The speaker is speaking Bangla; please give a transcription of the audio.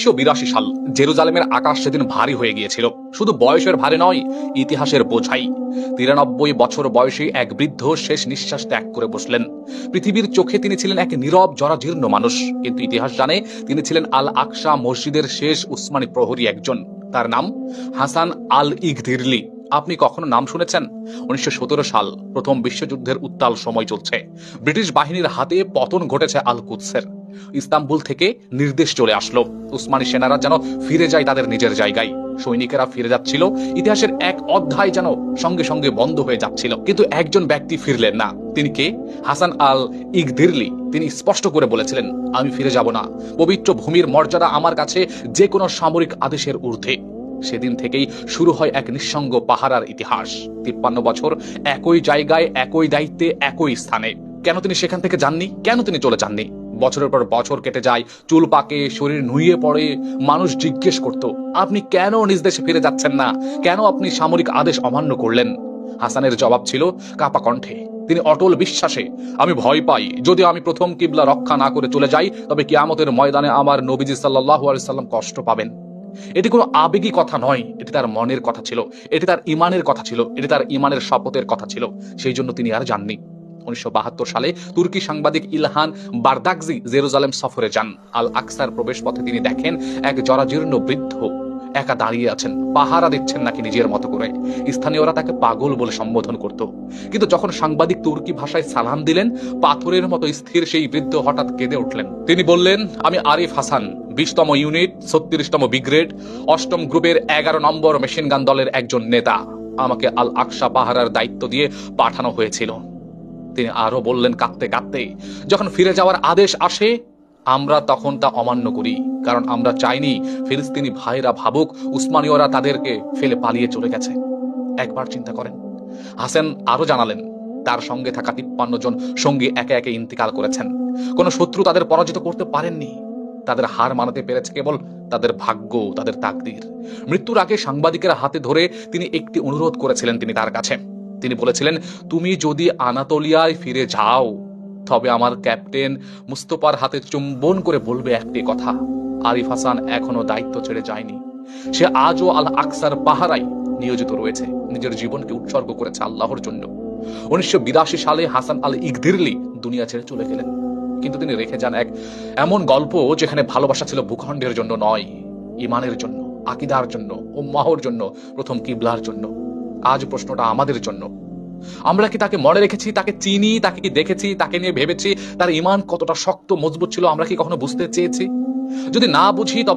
1982 সাল জেরুজালেমের আকাশ সেদিন ভারী হয়ে গিয়েছিল। শুধু বয়সের ভারে নয়, ইতিহাসের বোঝাই। 93 বছর বয়সী এক বৃদ্ধ শেষ নিঃশ্বাস ত্যাগ করে বসলেন। পৃথিবীর চোখে তিনি ছিলেন এক নীরব জরাজীর্ণ মানুষ, কিন্তু ইতিহাস জানে তিনি ছিলেন আল আকসা মসজিদের শেষ উসমানী প্রহরী একজন। তার নাম হাসান আল ইগদিরলি। আপনি কখনো নাম শুনেছেন? 1917 সাল, প্রথম বিশ্বযুদ্ধের উত্তাল সময় চলছে। ব্রিটিশ বাহিনীর হাতে পতন ঘটেছে আল কুদসের। ইস্তাম্বুল থেকে নির্দেশ চলে আসলো, উসমানী সেনারা যেন ফিরে যায় তাদের নিজের জায়গায়। সৈনিকেরা ফিরে যাচ্ছিল, ইতিহাসের এক অধ্যায় যেন সঙ্গে সঙ্গে বন্ধ হয়ে যাচ্ছিল। কিন্তু একজন ব্যক্তি ফিরলেন না। তিনি কে? হাসান আল ইগদিরলি। তিনি স্পষ্ট করে বলেছিলেন, আমি ফিরে যাব না। পবিত্র ভূমির মর্যাদা আমার কাছে যে কোনো সামরিক আদেশের ঊর্ধ্বে। সেদিন থেকেই শুরু হয় এক নিঃসঙ্গ পাহারার ইতিহাস। 53 বছর একই জায়গায়, একই দায়িত্বে, একই স্থানে। কেন তিনি সেখান থেকে যাননি? কেন তিনি চলে যাননি? বছরের পর বছর কেটে যায়, চুল পাকে, শরীর নুয়ে পড়ে। মানুষ জিজ্ঞেস করত, আপনি কেন নিজ দেশে ফিরে যাচ্ছেন না? কেন আপনি সামরিক আদেশ অমান্য করলেন? হাসানের জবাব ছিল কাঁপা কণ্ঠে, তিনি অটল বিশ্বাসে, আমি ভয় পাই যদি আমি প্রথম কিবলা রক্ষা না করে চলে যাই, তবে কিয়ামতের ময়দানে আমার নবীজি সাল্লাল্লাহু আলাইহি সাল্লাম কষ্ট পাবেন। এটি কোনো আবেগী কথা নয়, এটি তার মনের কথা ছিল, এটি তার ইমানের কথা ছিল, এটি তার ইমানের শপথের কথা ছিল। সেই জন্য তিনি আর যাননি। 1972 সালে তুর্কি সাংবাদিক ইলহান বারদাগজি জেরুজালেম সফরে যান। আল আকসার প্রবেশ পথে তিনি দেখেন এক জরাজীর্ণ বৃদ্ধ একা দাঁড়িয়ে আছেন, পাহারা দিচ্ছেন নাকি নিজের মতো করে। স্থানীয়রা তাকে পাগল বলে সম্বোধন করত। কিন্তু যখন সাংবাদিক তুর্কি ভাষায় সালাম দিলেন, পাথরের মতো স্থির সেই বৃদ্ধ হঠাৎ কেঁদে উঠলেন। তিনি বললেন, আমি আরিফ হাসান, 20তম ইউনিট, 36তম ব্রিগেড, 8ম গ্রুপের 11 নম্বর মেশিন গান দলের একজন নেতা। আমাকে আল আকসা পাহারার দায়িত্ব দিয়ে পাঠানো হয়েছিল। তিনি আরো বললেন কাঁদতে কাঁদতে, যখন ফিরে যাওয়ার আদেশ আসে, আমরা তখন তা অমান্য করি, কারণ আমরা চাইনি ফিলিস্তিনি ভাইরা ভাবুক উসমানীয়রা তাদেরকে ফেলে পালিয়ে চলে গেছে। একবার চিন্তা করেন। হাসান আরো জানালেন, তার সঙ্গে থাকা 53 জন সঙ্গী একে একে ইন্তিকাল করেছেন। কোন শত্রু তাদের পরাজিত করতে পারেননি। তাদের হার মানাতে পেরেছে কেবল তাদের ভাগ্য, তাদের তাকদীর। মৃত্যুর আগে সাংবাদিকের হাতে ধরে তিনি একটি অনুরোধ করেছিলেন তিনি তার কাছে। তিনি বলেছিলেন, তুমি যদি আনাতোলিয়ায় ফিরে যাও, তবে আমার ক্যাপ্টেন মুস্তফার হাতে চুম্বন করে বলবে একটি কথা, আরিফ হাসান এখনো দায়িত্ব ছেড়ে যায়নি। সে আজও আল আকসার পাহারায় নিয়োজিত রয়েছে, নিজের জীবনকে উৎসর্গ করেছে আল্লাহর জন্য। 1982 সালে হাসান আল ইগদিরলি দুনিয়া ছেড়ে চলে গেলেন, কিন্তু তিনি রেখে যান এক এমন গল্প যেখানে ভালোবাসা ছিল ভূখণ্ডের জন্য নয়, ইমানের জন্য, আকীদার জন্য, উম্মাহর জন্য, প্রথম কিবলার জন্য। আজ প্রশ্নটা আমাদের জন্য, আমরা কি তাকে মনে রেখেছি? তাকে চিনি? তাকে কি দেখেছি? তাকে নিয়ে ভেবেছি? তার ইমান কতটা শক্ত মজবুত ছিল আমরা কি কখনো বুঝতে চেয়েছি? যদি না বুঝি,